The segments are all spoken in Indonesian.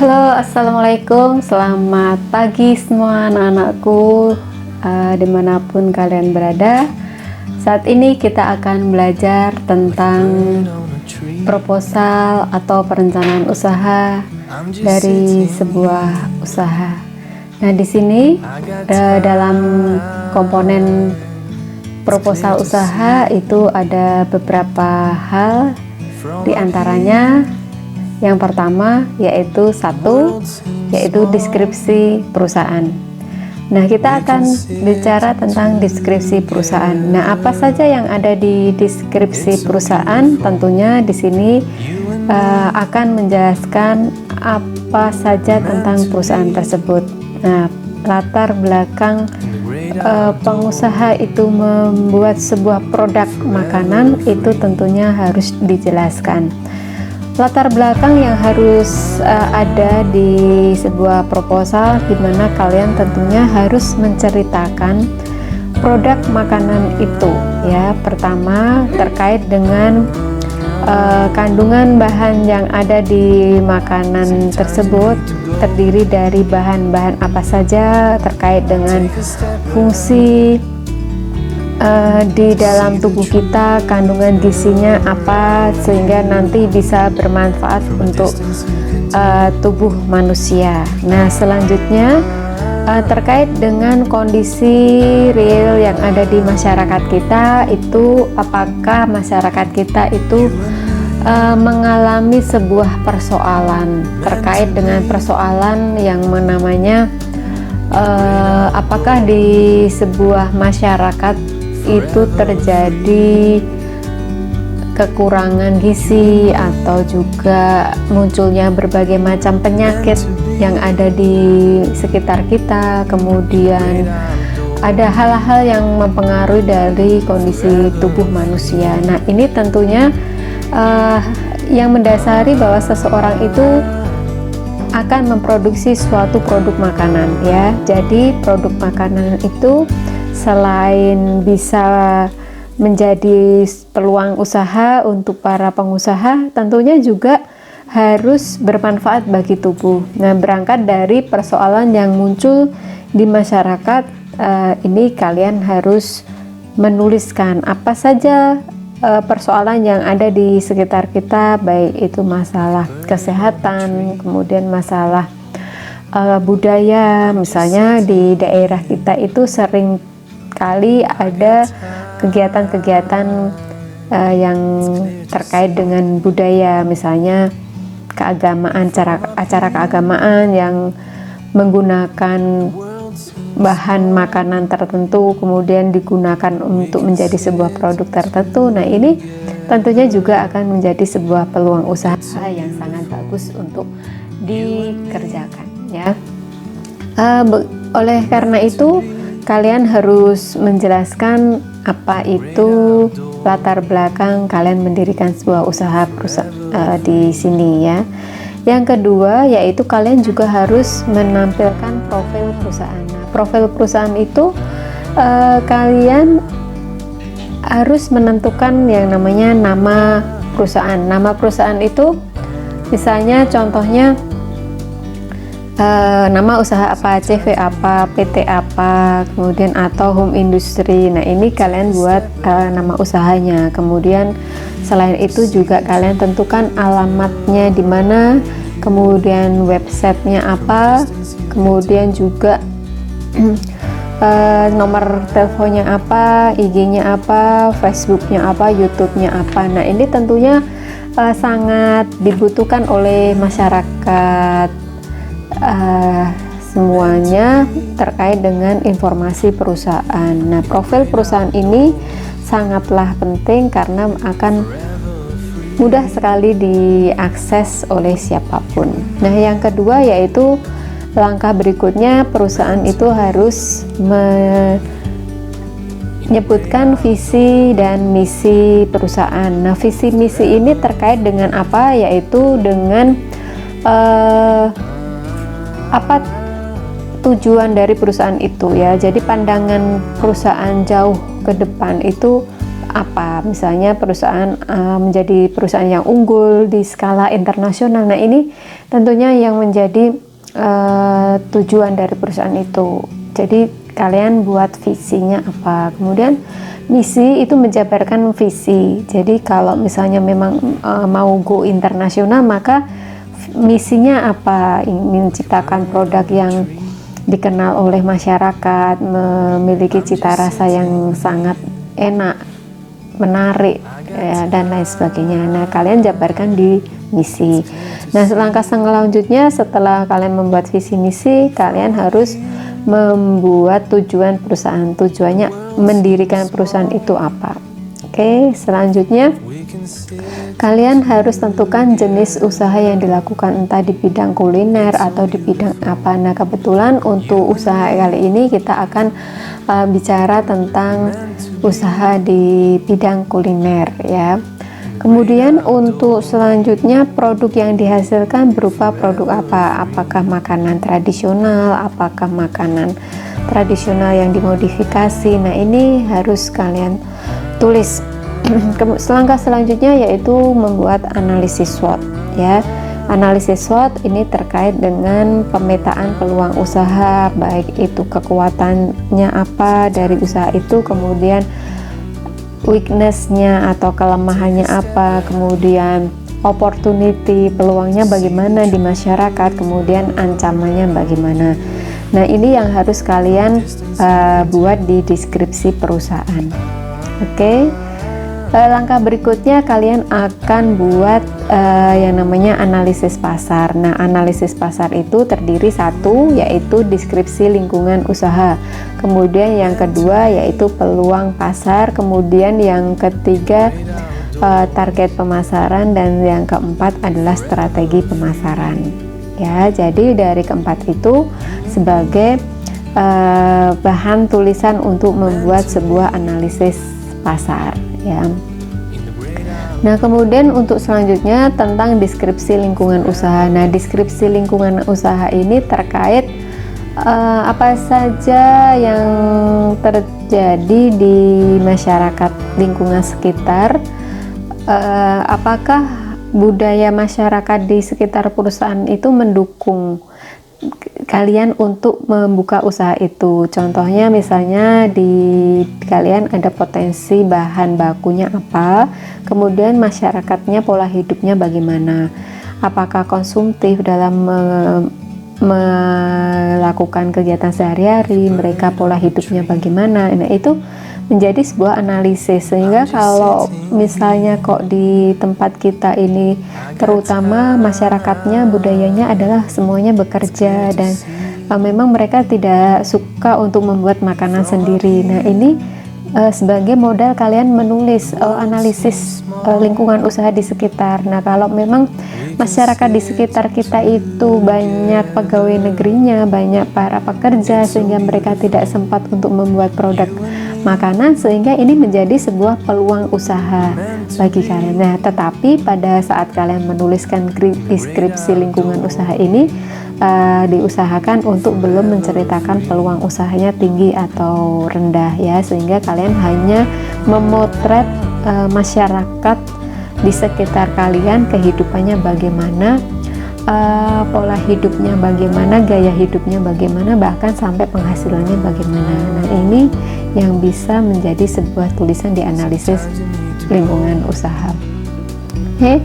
Halo, assalamualaikum, selamat pagi semua anak-anakku, dimanapun kalian berada. Saat ini kita akan belajar tentang proposal atau perencanaan usaha dari sebuah usaha. Nah, di sini dalam komponen proposal usaha itu ada beberapa hal, diantaranya yang pertama yaitu deskripsi perusahaan. Nah, kita akan bicara tentang deskripsi perusahaan. Nah, apa saja yang ada di deskripsi perusahaan? Tentunya di sini akan menjelaskan apa saja tentang perusahaan tersebut. Nah, latar belakang pengusaha itu membuat sebuah produk makanan itu tentunya harus dijelaskan. Latar belakang yang harus ada di sebuah proposal, di mana kalian tentunya harus menceritakan produk makanan itu, ya. Pertama, terkait dengan kandungan bahan yang ada di makanan tersebut, terdiri dari bahan-bahan apa saja, terkait dengan fungsi di dalam tubuh kita, kandungan gizinya apa, sehingga nanti bisa bermanfaat untuk tubuh manusia. Nah, selanjutnya terkait dengan kondisi real yang ada di masyarakat kita, itu apakah masyarakat kita itu mengalami sebuah persoalan, terkait dengan persoalan yang namanya apakah di sebuah masyarakat itu terjadi kekurangan gizi atau juga munculnya berbagai macam penyakit yang ada di sekitar kita, kemudian ada hal-hal yang mempengaruhi dari kondisi tubuh manusia. Nah, ini tentunya yang mendasari bahwa seseorang itu akan memproduksi suatu produk makanan, ya. Jadi produk makanan itu selain bisa menjadi peluang usaha untuk para pengusaha, tentunya juga harus bermanfaat bagi tubuh. Nah, berangkat dari persoalan yang muncul di masyarakat, ini kalian harus menuliskan apa saja persoalan yang ada di sekitar kita, baik itu masalah kesehatan, kemudian masalah budaya. Misalnya di daerah kita itu sering kali ada kegiatan-kegiatan yang terkait dengan budaya, misalnya keagamaan, acara keagamaan yang menggunakan bahan makanan tertentu kemudian digunakan untuk menjadi sebuah produk tertentu. Nah, ini tentunya juga akan menjadi sebuah peluang usaha yang sangat bagus untuk dikerjakan, ya. Oleh karena itu kalian harus menjelaskan apa itu latar belakang kalian mendirikan sebuah usaha di sini, ya. Yang kedua yaitu kalian juga harus menampilkan profil perusahaan. Nah, profil perusahaan itu kalian harus menentukan yang namanya nama perusahaan. Nama perusahaan itu misalnya contohnya nama usaha apa, CV apa, PT apa, kemudian atau home industry. Nah, ini kalian buat nama usahanya. Kemudian selain itu juga kalian tentukan alamatnya di mana, kemudian websitenya apa, kemudian juga nomor teleponnya apa, IG-nya apa, Facebook-nya apa, YouTube-nya apa. Nah, ini tentunya sangat dibutuhkan oleh masyarakat semuanya terkait dengan informasi perusahaan. Nah, profil perusahaan ini sangatlah penting karena akan mudah sekali diakses oleh siapapun. Nah, yang kedua yaitu langkah berikutnya, perusahaan itu harus menyebutkan visi dan misi perusahaan. Nah, visi misi ini terkait dengan apa? Yaitu dengan apa tujuan dari perusahaan itu, ya. Jadi pandangan perusahaan jauh ke depan itu apa, misalnya perusahaan menjadi perusahaan yang unggul di skala internasional. Nah, ini tentunya yang menjadi tujuan dari perusahaan itu. Jadi kalian buat visinya apa, kemudian misi itu menjabarkan visi. Jadi kalau misalnya memang mau go internasional, maka misinya apa, ingin menciptakan produk yang dikenal oleh masyarakat, memiliki cita rasa yang sangat enak, menarik, ya, dan lain sebagainya. Nah, kalian jabarkan di misi. Nah, langkah selanjutnya setelah kalian membuat visi misi, kalian harus membuat tujuan perusahaan. Tujuannya mendirikan perusahaan itu apa. Oke, selanjutnya kalian harus tentukan jenis usaha yang dilakukan, entah di bidang kuliner atau di bidang apa. Nah, kebetulan untuk usaha kali ini kita akan bicara tentang usaha di bidang kuliner, ya. Kemudian untuk selanjutnya produk yang dihasilkan berupa produk apa? Apakah makanan tradisional, apakah makanan tradisional yang dimodifikasi. Nah, ini harus kalian tulis. Langkah selanjutnya yaitu membuat analisis SWOT, ya. Analisis SWOT ini terkait dengan pemetaan peluang usaha, baik itu kekuatannya apa dari usaha itu, kemudian weakness-nya atau kelemahannya apa, kemudian opportunity, peluangnya bagaimana di masyarakat, kemudian ancamannya bagaimana. Nah, ini yang harus kalian buat di deskripsi perusahaan. Oke. Langkah berikutnya kalian akan buat yang namanya analisis pasar. Nah, analisis pasar itu terdiri satu yaitu deskripsi lingkungan usaha, kemudian yang kedua yaitu peluang pasar, kemudian yang ketiga target pemasaran, dan yang keempat adalah strategi pemasaran. Ya, jadi dari keempat itu sebagai bahan tulisan untuk membuat sebuah analisis pasar, ya. Nah, kemudian untuk selanjutnya tentang deskripsi lingkungan usaha. Nah, deskripsi lingkungan usaha ini terkait apa saja yang terjadi di masyarakat lingkungan sekitar, apakah budaya masyarakat di sekitar perusahaan itu mendukung kalian untuk membuka usaha itu. Contohnya misalnya di kalian ada potensi bahan bakunya apa, kemudian masyarakatnya pola hidupnya bagaimana, apakah konsumtif dalam melakukan kegiatan sehari-hari, mereka pola hidupnya bagaimana. Nah, itu menjadi sebuah analisis, sehingga kalau misalnya kok di tempat kita ini terutama masyarakatnya budayanya adalah semuanya bekerja dan memang mereka tidak suka untuk membuat makanan sendiri. Nah, ini sebagai modal kalian menulis analisis lingkungan usaha di sekitar. Nah, kalau memang masyarakat di sekitar kita itu banyak pegawai negerinya, banyak para pekerja, sehingga mereka tidak sempat untuk membuat produk makanan, sehingga ini menjadi sebuah peluang usaha bagi kalian. Nah, tetapi pada saat kalian menuliskan deskripsi lingkungan usaha ini, diusahakan untuk belum menceritakan peluang usahanya tinggi atau rendah, ya, sehingga kalian hanya memotret masyarakat di sekitar kalian, kehidupannya bagaimana, pola hidupnya bagaimana, gaya hidupnya bagaimana, bahkan sampai penghasilannya bagaimana. Nah, ini yang bisa menjadi sebuah tulisan di analisis lingkungan usaha. Oke,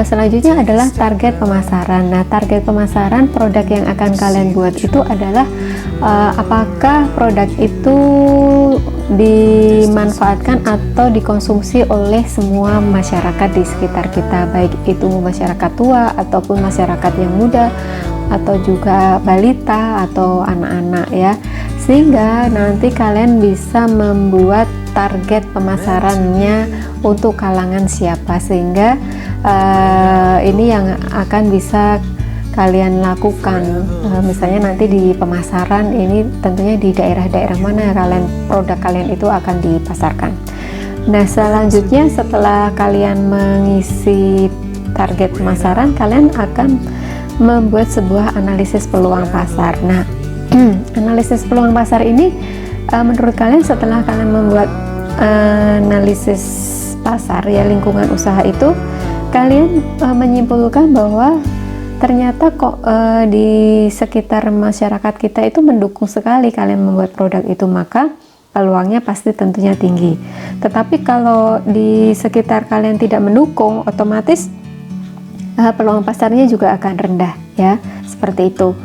selanjutnya adalah target pemasaran. Nah, target pemasaran produk yang akan kalian buat itu adalah apakah produk itu dimanfaatkan atau dikonsumsi oleh semua masyarakat di sekitar kita, baik itu masyarakat tua ataupun masyarakat yang muda atau juga balita atau anak-anak, ya, sehingga nanti kalian bisa membuat target pemasarannya untuk kalangan siapa, sehingga ini yang akan bisa kalian lakukan. Misalnya nanti di pemasaran ini tentunya di daerah-daerah mana produk kalian itu akan dipasarkan. Nah, selanjutnya setelah kalian mengisi target pemasaran, kalian akan membuat sebuah analisis peluang pasar. Nah, analisis peluang pasar ini menurut kalian setelah kalian membuat analisis pasar ya, lingkungan usaha itu kalian menyimpulkan bahwa ternyata kok di sekitar masyarakat kita itu mendukung sekali kalian membuat produk itu, maka peluangnya pasti tentunya tinggi. Tetapi kalau di sekitar kalian tidak mendukung, otomatis peluang pasarnya juga akan rendah ya, seperti itu.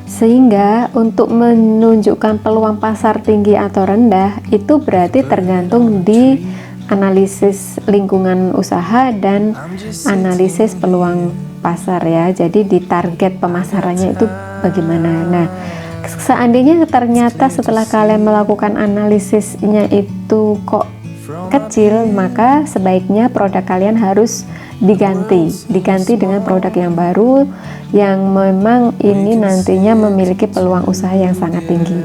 Sehingga untuk menunjukkan peluang pasar tinggi atau rendah itu berarti tergantung di analisis lingkungan usaha dan analisis peluang pasar ya. Jadi di target pemasarannya itu bagaimana. Nah, seandainya ternyata setelah kalian melakukan analisisnya itu kok kecil, maka sebaiknya produk kalian harus diganti dengan produk yang baru yang memang ini nantinya memiliki peluang usaha yang sangat tinggi,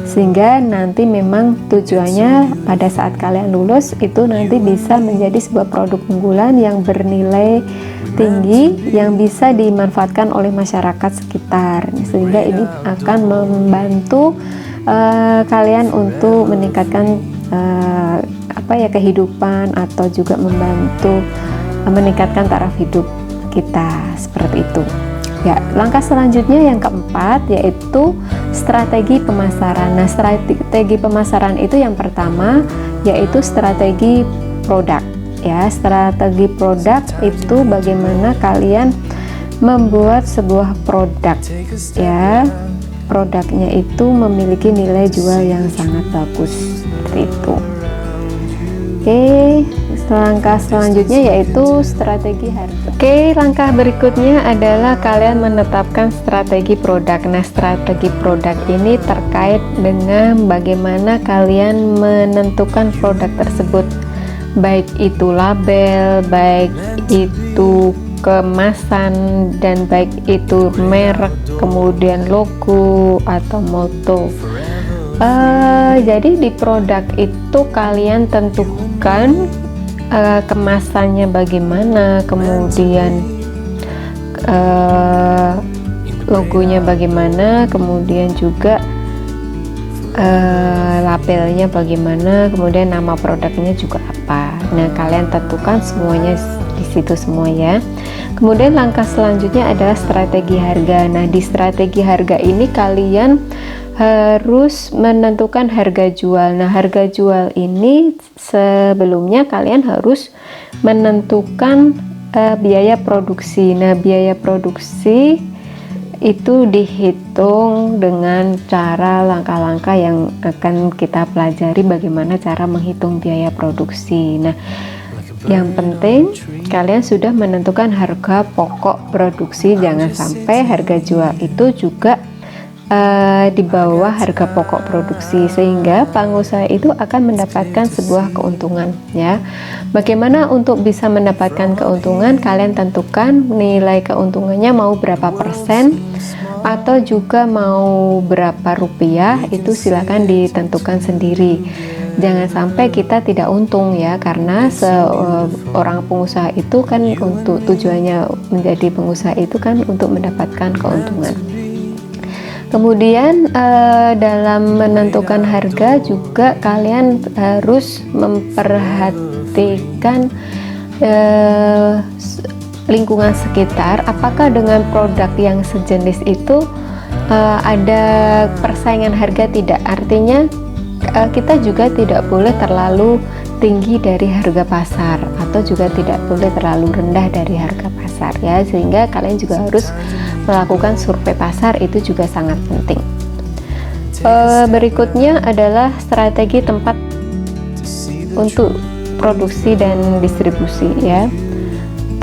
sehingga nanti memang tujuannya pada saat kalian lulus itu nanti bisa menjadi sebuah produk unggulan yang bernilai tinggi yang bisa dimanfaatkan oleh masyarakat sekitar, sehingga ini akan membantu kalian untuk meningkatkan kehidupan atau juga membantu meningkatkan taraf hidup kita, seperti itu ya. Langkah selanjutnya yang keempat yaitu strategi pemasaran. Nah, strategi pemasaran itu yang pertama yaitu strategi produk ya. Strategi produk itu bagaimana kalian membuat sebuah produk ya, produknya itu memiliki nilai jual yang sangat bagus, seperti itu. Oke, langkah selanjutnya yaitu strategi harga. Oke, langkah berikutnya adalah kalian menetapkan strategi produk. Nah, strategi produk ini terkait dengan bagaimana kalian menentukan produk tersebut, baik itu label, baik itu kemasan, dan baik itu merek, kemudian logo atau moto. Jadi di produk itu kalian tentukan kemasannya bagaimana, kemudian logonya bagaimana, kemudian juga labelnya bagaimana, kemudian nama produknya juga apa. Nah, kalian tentukan semuanya di situ semua ya. Kemudian langkah selanjutnya adalah strategi harga. Nah, di strategi harga ini kalian harus menentukan harga jual. Nah, harga jual ini sebelumnya kalian harus menentukan biaya produksi. Nah, biaya produksi itu dihitung dengan cara langkah-langkah yang akan kita pelajari, bagaimana cara menghitung biaya produksi. Nah, yang penting kalian sudah menentukan harga pokok produksi, jangan sampai harga jual itu juga di bawah harga pokok produksi, sehingga pengusaha itu akan mendapatkan sebuah keuntungan ya. Bagaimana untuk bisa mendapatkan keuntungan? Kalian tentukan nilai keuntungannya mau berapa persen atau juga mau berapa rupiah, itu silakan ditentukan sendiri. Jangan sampai kita tidak untung ya, karena seorang pengusaha itu kan untuk tujuannya menjadi pengusaha itu kan untuk mendapatkan keuntungan. Kemudian dalam menentukan harga juga kalian harus memperhatikan lingkungan sekitar. Apakah dengan produk yang sejenis itu ada persaingan harga? Tidak. Artinya kita juga tidak boleh terlalu tinggi dari harga pasar atau juga tidak boleh terlalu rendah dari harga pasar ya, sehingga kalian juga harus melakukan survei pasar, itu juga sangat penting. Berikutnya adalah strategi tempat untuk produksi dan distribusi ya.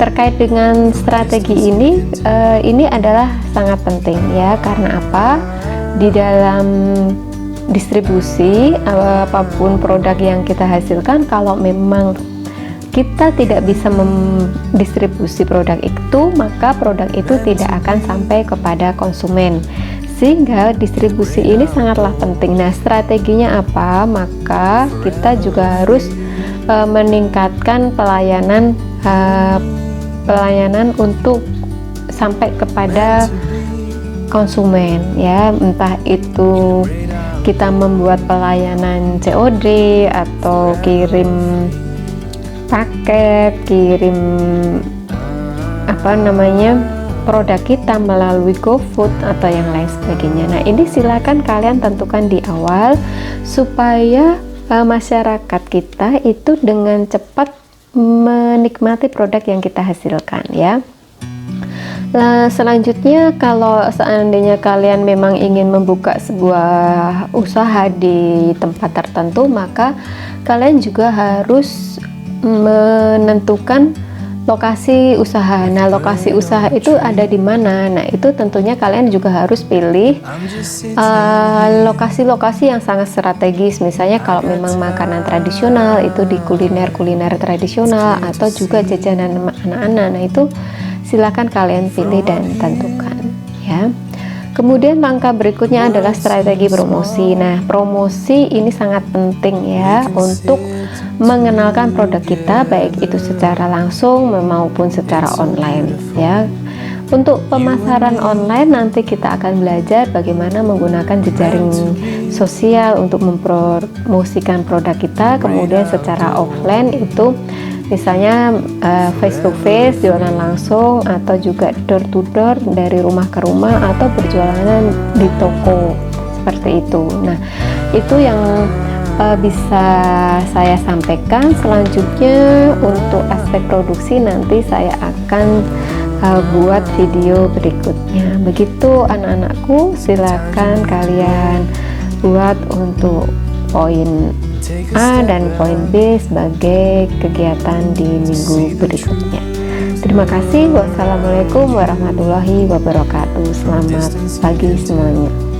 Terkait dengan strategi ini adalah sangat penting ya. Karena apa? Di dalam distribusi apapun produk yang kita hasilkan, kalau memang kita tidak bisa mendistribusi produk itu, maka produk itu tidak akan sampai kepada konsumen, sehingga distribusi ini sangatlah penting. Nah, strateginya apa? Maka kita juga harus meningkatkan pelayanan untuk sampai kepada konsumen ya, entah itu kita membuat pelayanan COD atau kirim paket, kirim produk kita melalui GoFood atau yang lain sebagainya. Nah, ini silakan kalian tentukan di awal supaya masyarakat kita itu dengan cepat menikmati produk yang kita hasilkan ya. Nah, selanjutnya kalau seandainya kalian memang ingin membuka sebuah usaha di tempat tertentu, maka kalian juga harus menentukan lokasi usaha. Nah, lokasi usaha itu ada di mana? Nah, itu tentunya kalian juga harus pilih lokasi-lokasi yang sangat strategis. Misalnya kalau memang makanan tradisional itu di kuliner tradisional atau juga jajanan anak-anak. Nah, itu silakan kalian pilih dan tentukan ya. Kemudian langkah berikutnya adalah strategi promosi. Nah, promosi ini sangat penting ya untuk mengenalkan produk kita, baik itu secara langsung maupun secara online ya. Untuk pemasaran online nanti kita akan belajar bagaimana menggunakan jejaring sosial untuk mempromosikan produk kita. Kemudian secara offline itu misalnya face to face, jualan langsung, atau juga door to door dari rumah ke rumah, atau berjualan di toko seperti itu. Nah, itu yang bisa saya sampaikan. Selanjutnya untuk aspek produksi nanti saya akan buat video berikutnya. Begitu anak-anakku, silakan kalian buat untuk poin A dan poin B sebagai kegiatan di minggu berikutnya. Terima kasih. Wassalamualaikum warahmatullahi wabarakatuh. Selamat pagi semuanya.